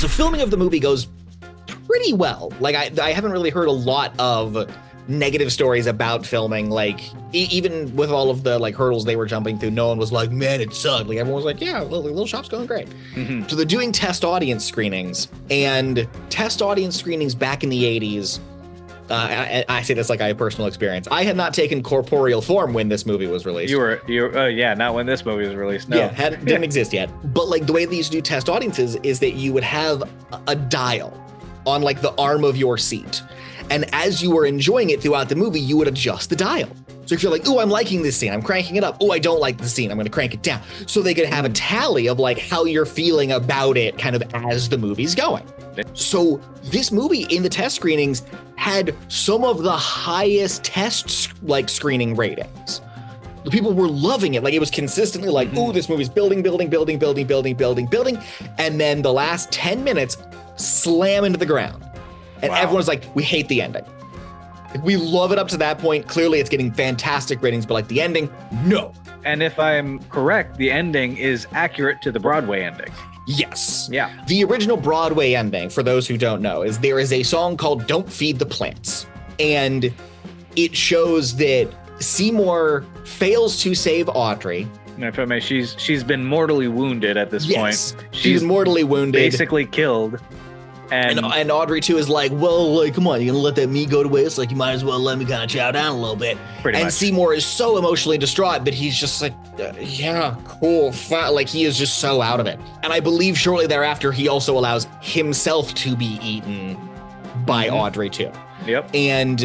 So filming of the movie goes pretty well. Like I haven't really heard a lot of negative stories about filming. Like even with all of the like hurdles they were jumping through, no one was like, man, it sucked. Like everyone was like, yeah, Little Shop's going great. Mm-hmm. So they're doing test audience screenings, and test audience screenings back in the 80s. I say this like I have personal experience. I had not taken corporeal form when this movie was released. You were, not when this movie was released. No, yeah, didn't exist yet. But like the way they used to do test audiences is that you would have a dial on like the arm of your seat, and as you were enjoying it throughout the movie, you would adjust the dial. So if you're like, oh, I'm liking this scene, I'm cranking it up. Oh, I don't like the scene, I'm going to crank it down. So they could have a tally of like how you're feeling about it, kind of as the movie's going. So this movie in the test screenings had some of the highest test like screening ratings. The people were loving it. Like it was consistently like, oh, this movie's building. And then the last 10 minutes slam into the ground. And everyone's like, we hate the ending. We love it up to that point. Clearly it's getting fantastic ratings, but like the ending, no. And if I'm correct, the ending is accurate to the Broadway ending. Yes. Yeah. The original Broadway ending, for those who don't know, is there is a song called Don't Feed the Plants. And it shows that Seymour fails to save Audrey. If I may, she's been mortally wounded at this point. She's mortally wounded. Basically killed. And Audrey too is like, well, like, come on, you're gonna let that meat go to waste? Like, you might as well let me kind of chow down a little bit. Pretty much. Seymour is so emotionally distraught that he's just like, yeah, cool, fine. Like, he is just so out of it. And I believe shortly thereafter, he also allows himself to be eaten by Audrey too. Yep. And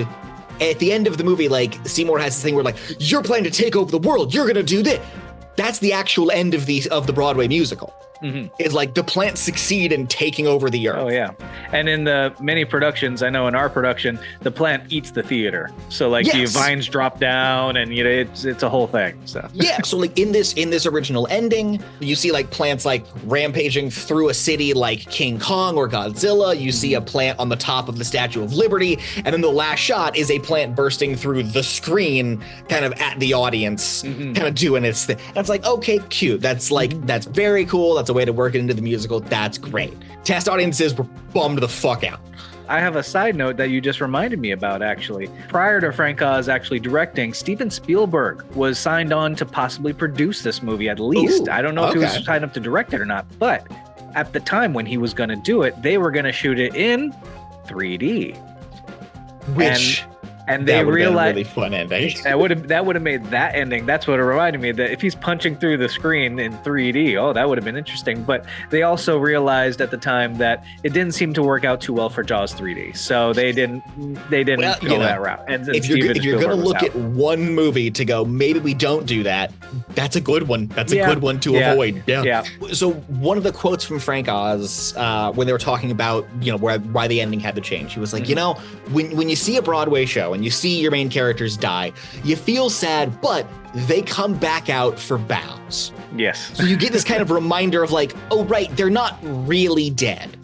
at the end of the movie, like, Seymour has this thing where like, you're planning to take over the world. You're gonna do this. That's the actual end of the Broadway musical. Is like the plants succeed in taking over the earth. Oh yeah, and in the many productions, I know in our production, the plant eats the theater. So like the vines drop down, and it's a whole thing. So yeah, so like in this original ending, you see like plants like rampaging through a city like King Kong or Godzilla. You see a plant on the top of the Statue of Liberty, and then the last shot is a plant bursting through the screen, kind of at the audience, kind of doing its thing. That's like, okay, cute. That's like that's very cool. That's a way to work it into the musical. That's great. Test audiences were bummed the fuck out. I have a side note that you just reminded me about, actually. Prior to Frank Oz actually directing, Steven Spielberg was signed on to possibly produce this movie, at least. I don't know if he was signed up to direct it or not, but at the time when he was going to do it, they were going to shoot it in 3D. And they realized a really fun ending. that would have made that ending. That's what it reminded me, that if he's punching through the screen in 3D, that would have been interesting. But they also realized at the time that it didn't seem to work out too well for Jaws 3D, so they didn't go that route. And if you're going to look at one movie to go, maybe we don't do that, that's a good one. That's a good one to avoid. Yeah. So one of the quotes from Frank Oz when they were talking about why the ending had to change, he was like, when you see a Broadway show and you see your main characters die, you feel sad, but they come back out for bows. Yes. So you get this kind of reminder of like, oh, right, they're not really dead.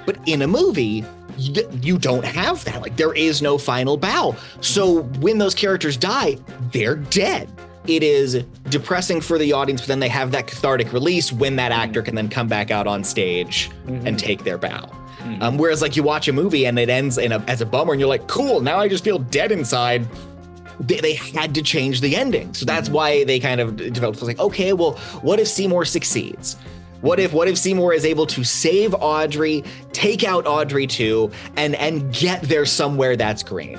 But in a movie, you don't have that. Like, there is no final bow. So when those characters die, they're dead. It is depressing for the audience, but then they have that cathartic release when that actor can then come back out on stage and take their bow. Whereas like you watch a movie and it ends as a bummer and you're like, cool, now I just feel dead inside. They had to change the ending. So that's why they kind of developed, like, okay, well, what if Seymour succeeds? What if Seymour is able to save Audrey, take out Audrey too, and get there somewhere that's green?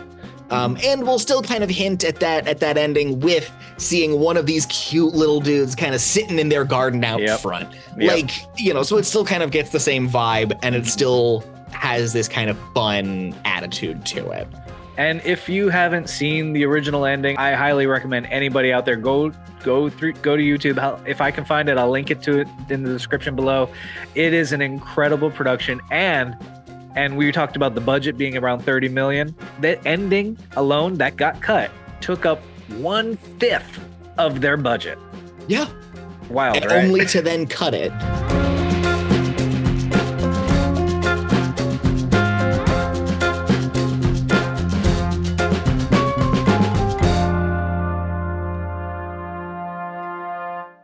And we'll still kind of hint at that ending with seeing one of these cute little dudes kind of sitting in their garden out front. Like, so it still kind of gets the same vibe, and it still has this kind of fun attitude to it. And if you haven't seen the original ending, I highly recommend anybody out there go to YouTube. If I can find it, I'll link it to it in the description below. It is an incredible production, and we talked about the budget being around $30 million. That ending alone that got cut took up 1/5 of their budget. Yeah. Wild, and right? Only to then cut it